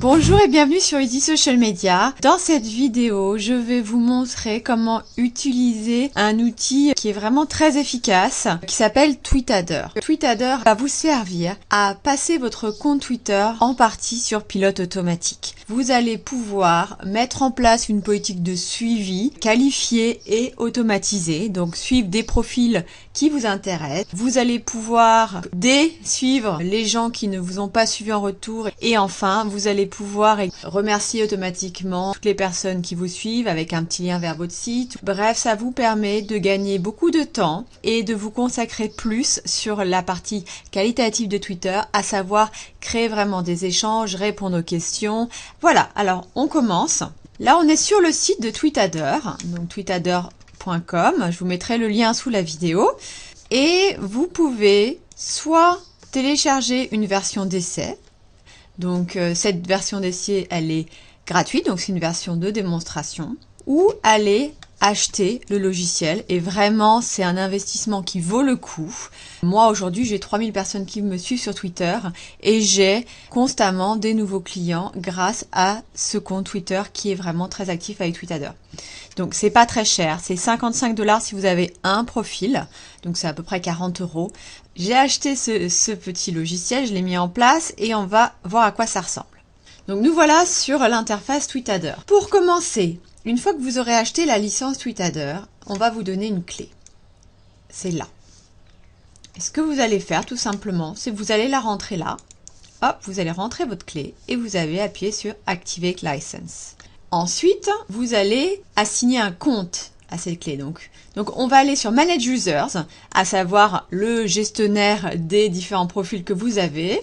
Bonjour et bienvenue sur Easy Social Media. Dans cette vidéo, je vais vous montrer comment utiliser un outil qui est vraiment très efficace, qui s'appelle TweetAdder. TweetAdder va vous servir à passer votre compte Twitter en partie sur pilote automatique. Vous allez pouvoir mettre en place une politique de suivi qualifiée et automatisée, donc suivre des profils qui vous intéressent. Vous allez pouvoir suivre les gens qui ne vous ont pas suivi en retour et enfin, vous allez pouvoir remercier automatiquement toutes les personnes qui vous suivent avec un petit lien vers votre site. Bref, ça vous permet de gagner beaucoup de temps et de vous consacrer plus sur la partie qualitative de Twitter, à savoir créer vraiment des échanges, répondre aux questions. Voilà, alors on commence. Là, on est sur le site de TweetAdder, donc tweetadder.com. Je vous mettrai le lien sous la vidéo. Et vous pouvez soit télécharger une version d'essai. Donc cette version d'essai, elle est gratuite, donc c'est une version de démonstration. Ou aller acheter le logiciel, et vraiment c'est un investissement qui vaut le coup. Moi aujourd'hui j'ai 3000 personnes qui me suivent sur Twitter et j'ai constamment des nouveaux clients grâce à ce compte Twitter qui est vraiment très actif avec TweetAdder. Donc c'est pas très cher, c'est 55 $ si vous avez un profil, donc c'est à peu près 40 €. J'ai acheté ce petit logiciel, je l'ai mis en place et on va voir à quoi ça ressemble. Donc nous voilà sur l'interface TweetAdder. Pour commencer, une fois que vous aurez acheté la licence TweetAdder, on va vous donner une clé. C'est là. Et ce que vous allez faire tout simplement, c'est que vous allez la rentrer là. Hop, vous allez rentrer votre clé et vous avez appuyé sur Activate License. Ensuite, vous allez assigner un compte à cette clé. Donc on va aller sur Manage Users, à savoir le gestionnaire des différents profils que vous avez.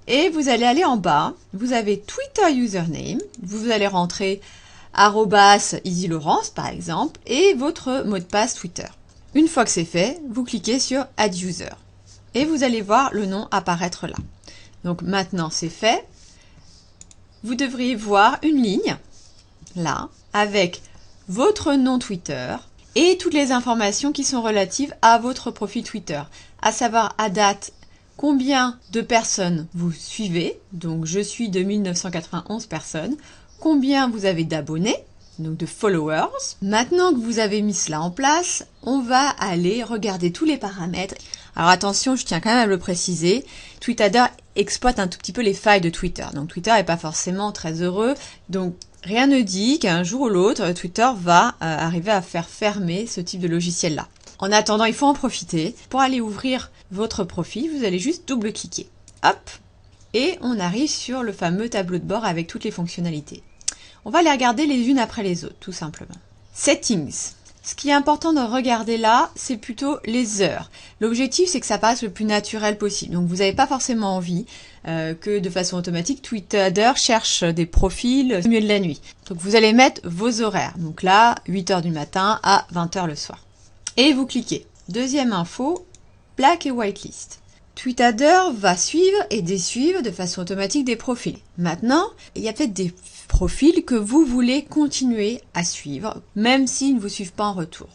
Et vous allez aller en bas, vous avez Twitter Username, vous allez rentrer @EasyLaurence par exemple, et votre mot de passe Twitter. Une fois que c'est fait, vous cliquez sur Add User. Et vous allez voir le nom apparaître là. Donc maintenant c'est fait. Vous devriez voir une ligne, là, avec votre nom Twitter et toutes les informations qui sont relatives à votre profil Twitter. À savoir à date, combien de personnes vous suivez. Donc je suis 2991 personnes. Combien vous avez d'abonnés, donc de followers. Maintenant que vous avez mis cela en place, on va aller regarder tous les paramètres. Alors attention, je tiens quand même à le préciser, TweetAdder exploite un tout petit peu les failles de Twitter. Donc Twitter n'est pas forcément très heureux. Donc rien ne dit qu'un jour ou l'autre, Twitter va arriver à faire fermer ce type de logiciel-là. En attendant, il faut en profiter. Pour aller ouvrir votre profil, vous allez juste double-cliquer. Hop! Et on arrive sur le fameux tableau de bord avec toutes les fonctionnalités. On va les regarder les unes après les autres, tout simplement. Settings. Ce qui est important de regarder là, c'est plutôt les heures. L'objectif, c'est que ça passe le plus naturel possible. Donc, vous n'avez pas forcément envie que de façon automatique, TweetAdder cherche des profils au milieu de la nuit. Donc, vous allez mettre vos horaires. Donc là, 8 h du matin à 20 h le soir. Et vous cliquez. Deuxième info, Black et Whitelist. TweetAdder va suivre et désuivre de façon automatique des profils. Maintenant, il y a peut-être des profils que vous voulez continuer à suivre, même s'ils ne vous suivent pas en retour.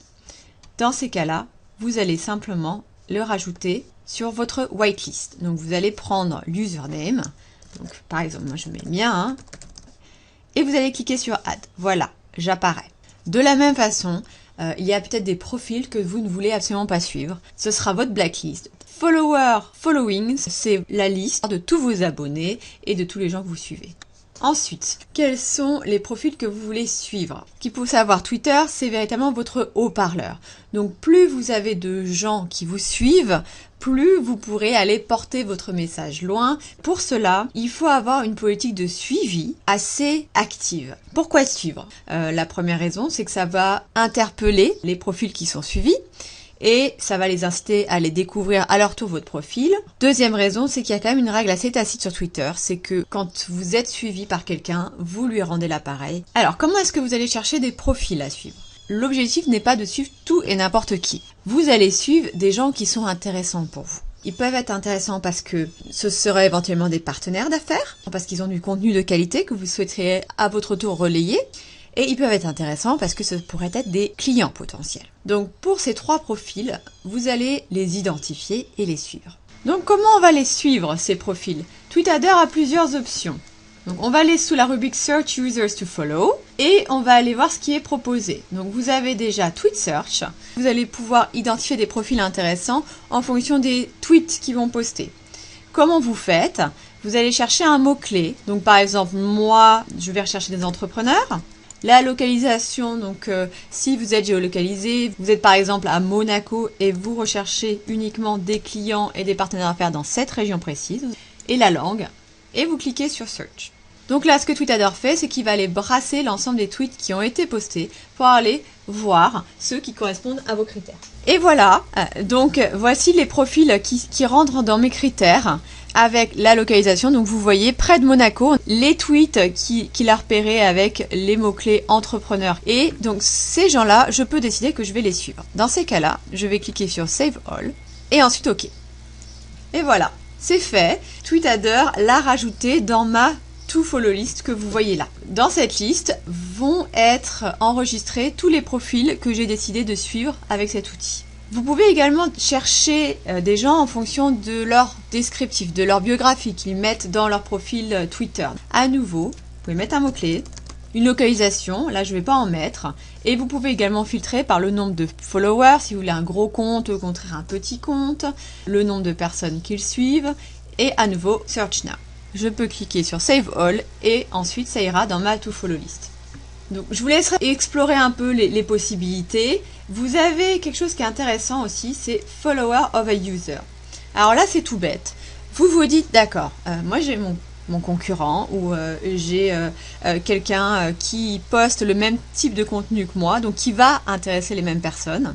Dans ces cas-là, vous allez simplement le rajouter sur votre whitelist. Donc vous allez prendre l'username, donc par exemple, moi je mets le mien, hein, et vous allez cliquer sur Add. Voilà, j'apparais. De la même façon, il y a peut-être des profils que vous ne voulez absolument pas suivre. Ce sera votre blacklist. Followings, c'est la liste de tous vos abonnés et de tous les gens que vous suivez. Ensuite, quels sont les profils que vous voulez suivre? Ce qu'il faut savoir, Twitter, c'est véritablement votre haut-parleur. Donc plus vous avez de gens qui vous suivent, plus vous pourrez aller porter votre message loin. Pour cela, il faut avoir une politique de suivi assez active. Pourquoi suivre? La première raison, c'est que ça va interpeller les profils qui sont suivis. Et ça va les inciter à aller découvrir à leur tour votre profil. Deuxième raison, c'est qu'il y a quand même une règle assez tacite sur Twitter, c'est que quand vous êtes suivi par quelqu'un, vous lui rendez l'appareil. Alors, comment est-ce que vous allez chercher des profils à suivre? L'objectif n'est pas de suivre tout et n'importe qui. Vous allez suivre des gens qui sont intéressants pour vous. Ils peuvent être intéressants parce que ce seraient éventuellement des partenaires d'affaires, parce qu'ils ont du contenu de qualité que vous souhaiteriez à votre tour relayer. Et ils peuvent être intéressants parce que ce pourraient être des clients potentiels. Donc pour ces trois profils, vous allez les identifier et les suivre. Donc comment on va les suivre, ces profils? TweetAdder a plusieurs options. Donc on va aller sous la rubrique Search Users to Follow et on va aller voir ce qui est proposé. Donc vous avez déjà Tweet Search. Vous allez pouvoir identifier des profils intéressants en fonction des tweets qu'ils vont poster. Comment vous faites? Vous allez chercher un mot-clé. Donc par exemple, moi, je vais rechercher des entrepreneurs. La localisation, donc si vous êtes géolocalisé, vous êtes par exemple à Monaco et vous recherchez uniquement des clients et des partenaires d'affaires dans cette région précise. Et la langue. Et vous cliquez sur Search. Donc là, ce que Tweetadder fait, c'est qu'il va aller brasser l'ensemble des tweets qui ont été postés pour aller voir ceux qui correspondent à vos critères. Et voilà, donc voici les profils qui rentrent dans mes critères avec la localisation. Donc vous voyez, près de Monaco, les tweets qu'il a repérés avec les mots-clés entrepreneurs. Et donc ces gens-là, je peux décider que je vais les suivre. Dans ces cas-là, je vais cliquer sur Save All et ensuite OK. Et voilà. C'est fait, Tweetadder l'a rajouté dans ma To-Follow list que vous voyez là. Dans cette liste vont être enregistrés tous les profils que j'ai décidé de suivre avec cet outil. Vous pouvez également chercher des gens en fonction de leur descriptif, de leur biographie qu'ils mettent dans leur profil Twitter. À nouveau, vous pouvez mettre un mot-clé, une localisation, là je ne vais pas en mettre, et vous pouvez également filtrer par le nombre de followers, si vous voulez un gros compte, au contraire un petit compte, le nombre de personnes qu'ils suivent, et à nouveau Search Now. Je peux cliquer sur Save All, et ensuite ça ira dans ma To-Follow list. Donc je vous laisserai explorer un peu les possibilités. Vous avez quelque chose qui est intéressant aussi, c'est Follower of a User. Alors là c'est tout bête. Vous vous dites, d'accord, moi j'ai mon concurrent ou j'ai quelqu'un qui poste le même type de contenu que moi, donc qui va intéresser les mêmes personnes.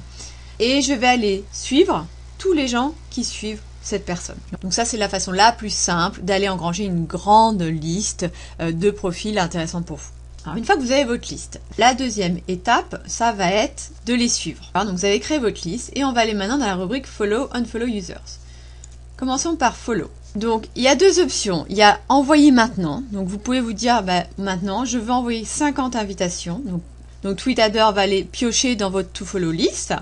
Et je vais aller suivre tous les gens qui suivent cette personne. Donc ça, c'est la façon la plus simple d'aller engranger une grande liste de profils intéressants pour vous. Alors, une fois que vous avez votre liste, la deuxième étape, ça va être de les suivre. Alors, donc vous avez créé votre liste et on va aller maintenant dans la rubrique Follow, Unfollow Users. Commençons par Follow. Donc, il y a deux options. Il y a envoyer maintenant. Donc, vous pouvez vous dire, maintenant, je veux envoyer 50 invitations. Donc Tweetadder va aller piocher dans votre To-Follow list.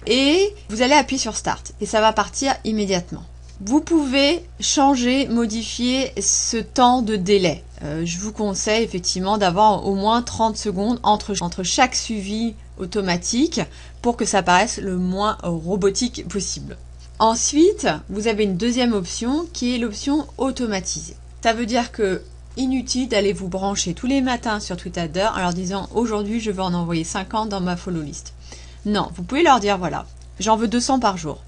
Et vous allez appuyer sur Start. Et ça va partir immédiatement. Vous pouvez changer, modifier ce temps de délai. Je vous conseille effectivement d'avoir au moins 30 secondes entre chaque suivi automatique pour que ça paraisse le moins robotique possible. Ensuite, vous avez une deuxième option qui est l'option automatisée. Ça veut dire que inutile d'aller vous brancher tous les matins sur Tweetadder en leur disant aujourd'hui je veux en envoyer 50 dans ma follow list. Non, vous pouvez leur dire voilà, j'en veux 200 par jour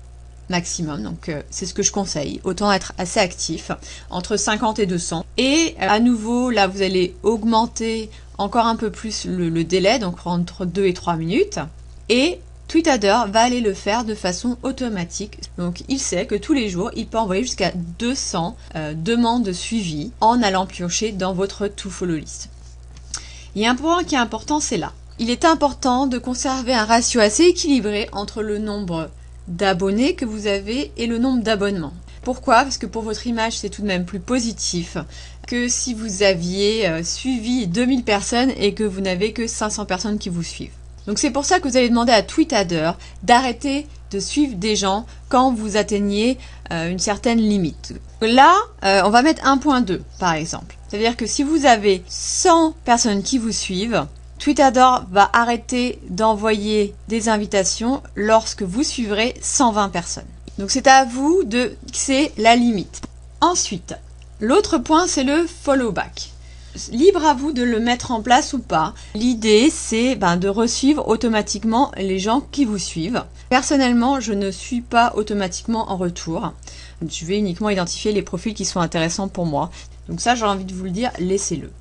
maximum, donc c'est ce que je conseille. Autant être assez actif, entre 50 et 200. Et à nouveau, là vous allez augmenter encore un peu plus le délai, donc entre 2 et 3 minutes. Et Tweetadder va aller le faire de façon automatique. Donc il sait que tous les jours, il peut envoyer jusqu'à 200 demandes de suivi en allant piocher dans votre To-Follow list. Il y a un point qui est important, c'est là. Il est important de conserver un ratio assez équilibré entre le nombre d'abonnés que vous avez et le nombre d'abonnements. Pourquoi? Parce que pour votre image, c'est tout de même plus positif que si vous aviez suivi 2000 personnes et que vous n'avez que 500 personnes qui vous suivent. Donc c'est pour ça que vous allez demander à Tweetadder d'arrêter de suivre des gens quand vous atteignez une certaine limite. Là, on va mettre 1.2 par exemple. C'est-à-dire que si vous avez 100 personnes qui vous suivent, Tweetadder va arrêter d'envoyer des invitations lorsque vous suivrez 120 personnes. Donc c'est à vous de fixer la limite. Ensuite, l'autre point c'est le follow back. Libre à vous de le mettre en place ou pas. L'idée c'est de resuivre automatiquement les gens qui vous suivent. Personnellement, je ne suis pas automatiquement en retour. Je vais uniquement identifier les profils qui sont intéressants pour moi. Donc ça, j'ai envie de vous le dire, laissez-le.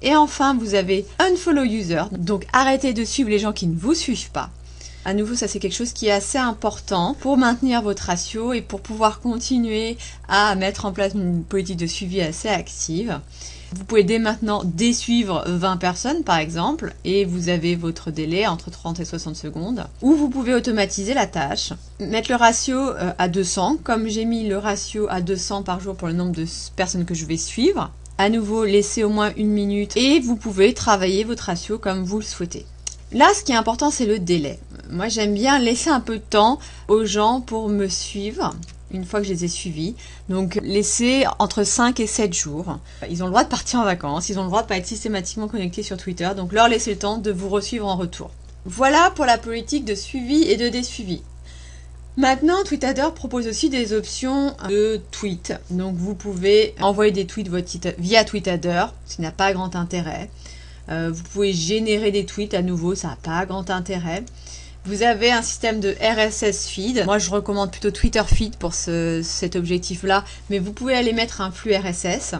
Et enfin, vous avez Unfollow User, donc arrêtez de suivre les gens qui ne vous suivent pas. À nouveau, ça c'est quelque chose qui est assez important pour maintenir votre ratio et pour pouvoir continuer à mettre en place une politique de suivi assez active. Vous pouvez dès maintenant désuivre 20 personnes par exemple et vous avez votre délai entre 30 et 60 secondes. Ou vous pouvez automatiser la tâche, mettre le ratio à 200, comme j'ai mis le ratio à 200 par jour pour le nombre de personnes que je vais suivre. À nouveau, laissez au moins 1 minute et vous pouvez travailler votre ratio comme vous le souhaitez. Là, ce qui est important, c'est le délai. Moi, j'aime bien laisser un peu de temps aux gens pour me suivre. une fois que je les ai suivis. Donc laissez entre 5 et 7 jours. Ils ont le droit de partir en vacances, ils ont le droit de pas être systématiquement connectés sur Twitter, donc leur laissez le temps de vous resuivre en retour. Voilà pour la politique de suivi et de désuivi. Maintenant, TweetAdder propose aussi des options de tweets. Donc vous pouvez envoyer des tweets via TweetAdder, ce qui n'a pas grand intérêt. Vous pouvez générer des tweets à nouveau, ça n'a pas grand intérêt. Vous avez un système de RSS feed. Moi, je recommande plutôt Twitter feed pour cet objectif-là, mais vous pouvez aller mettre un flux RSS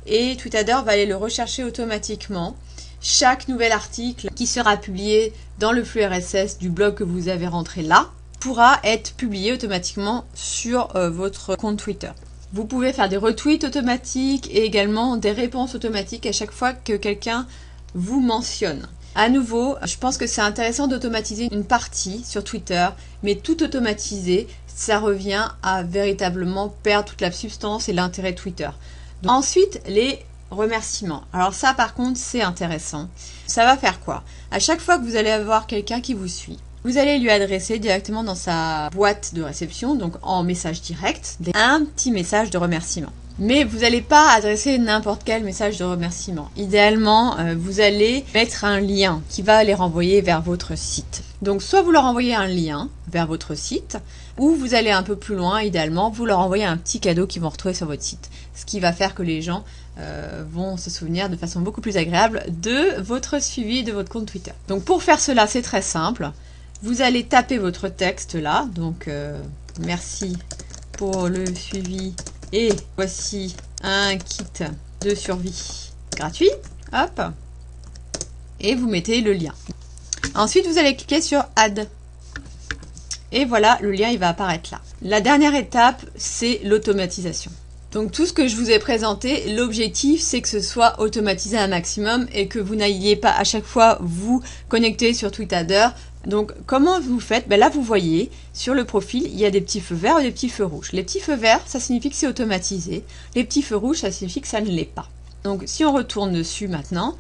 et TweetAdder va aller le rechercher automatiquement. Chaque nouvel article qui sera publié dans le flux RSS du blog que vous avez rentré là pourra être publié automatiquement sur votre compte Twitter. Vous pouvez faire des retweets automatiques et également des réponses automatiques à chaque fois que quelqu'un vous mentionne. À nouveau, je pense que c'est intéressant d'automatiser une partie sur Twitter, mais tout automatiser, ça revient à véritablement perdre toute la substance et l'intérêt de Twitter. Donc, ensuite, les remerciements. Alors ça, par contre, c'est intéressant. Ça va faire quoi? À chaque fois que vous allez avoir quelqu'un qui vous suit, vous allez lui adresser directement dans sa boîte de réception, donc en message direct, un petit message de remerciement. Mais vous n'allez pas adresser n'importe quel message de remerciement. Idéalement, vous allez mettre un lien qui va les renvoyer vers votre site. Donc soit vous leur envoyez un lien vers votre site, ou vous allez un peu plus loin, idéalement, vous leur envoyez un petit cadeau qu'ils vont retrouver sur votre site. Ce qui va faire que les gens vont se souvenir de façon beaucoup plus agréable de votre suivi de votre compte Twitter. Donc pour faire cela, c'est très simple. Vous allez taper votre texte là, donc merci pour le suivi. Et voici un kit de survie gratuit. Hop. Et vous mettez le lien. Ensuite, vous allez cliquer sur Add. Et voilà, le lien il va apparaître là. La dernière étape, c'est l'automatisation. Donc tout ce que je vous ai présenté, l'objectif c'est que ce soit automatisé un maximum et que vous n'ayez pas à chaque fois vous connecter sur TweetAdder. Donc comment vous faites? Là vous voyez sur le profil il y a des petits feux verts et des petits feux rouges. Les petits feux verts ça signifie que c'est automatisé. Les petits feux rouges ça signifie que ça ne l'est pas. Donc si on retourne dessus maintenant,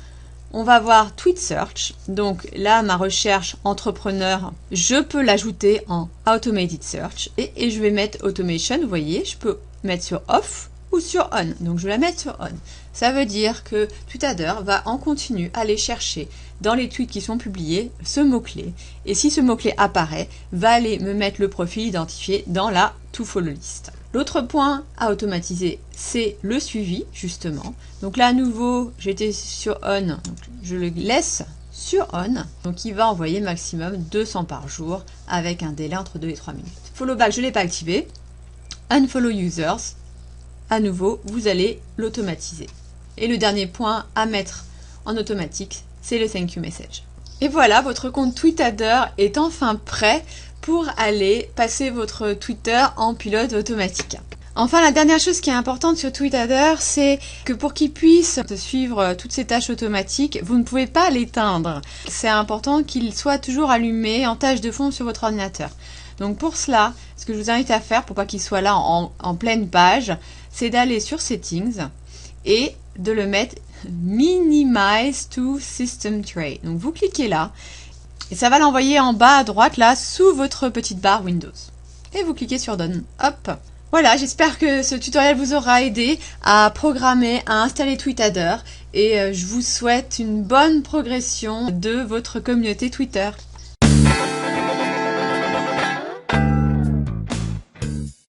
on va voir Tweet Search. Donc là ma recherche entrepreneur, je peux l'ajouter en Automated Search et je vais mettre Automation. Vous voyez, je peux mettre sur Off ou sur On. Donc je vais la mettre sur On. Ça veut dire que TweetAdder va en continu aller chercher dans les tweets qui sont publiés ce mot-clé. Et si ce mot-clé apparaît, va aller me mettre le profil identifié dans la To Follow list. L'autre point à automatiser, c'est le suivi, justement. Donc là, à nouveau, j'étais sur On, donc je le laisse sur On. Donc il va envoyer maximum 200 par jour avec un délai entre 2 et 3 minutes. Follow back, je ne l'ai pas activé. Unfollow users, à nouveau, vous allez l'automatiser. Et le dernier point à mettre en automatique, c'est le thank you message. Et voilà, votre compte TweetAdder est enfin prêt pour aller passer votre Twitter en pilote automatique. Enfin, la dernière chose qui est importante sur TweetAdder, c'est que pour qu'il puisse suivre toutes ces tâches automatiques, vous ne pouvez pas l'éteindre. C'est important qu'il soit toujours allumé en tâche de fond sur votre ordinateur. Donc pour cela, ce que je vous invite à faire pour pas qu'il soit là en pleine page, c'est d'aller sur Settings et de le mettre Minimize to System Tray. Donc vous cliquez là et ça va l'envoyer en bas à droite là sous votre petite barre Windows. Et vous cliquez sur Done. Hop. Voilà, j'espère que ce tutoriel vous aura aidé à programmer, à installer TweetAdder et je vous souhaite une bonne progression de votre communauté Twitter.